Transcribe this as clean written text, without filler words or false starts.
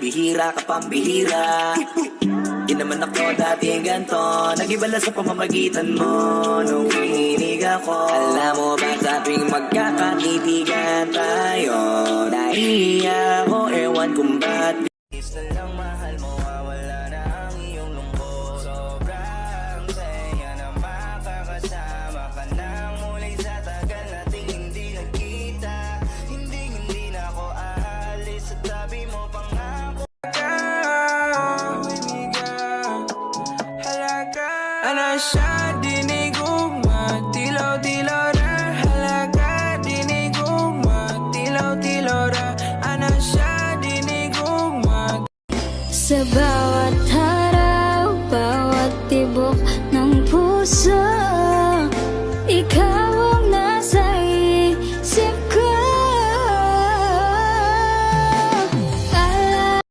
bihira ka pambihira. Di naman ako dati ganto, nag-iba lang sa pamamagitan mo nung hinihinig ako. Alam mo ba sa tuwing magkakatitigan tayo, nahihiya ako, ewan kung ba't na lang mahal mo, wala na ang iyong lungkot. Sobrang saya na makakasama ka nang muli sa tagal nating hindi nagkita. Hindi na ako aalis sa tabi mo, pangako ana siya dinig magtilaw-tilaw ra. Halaga dinig magtilaw-tilaw ra. Ana siya dinig Sa bawat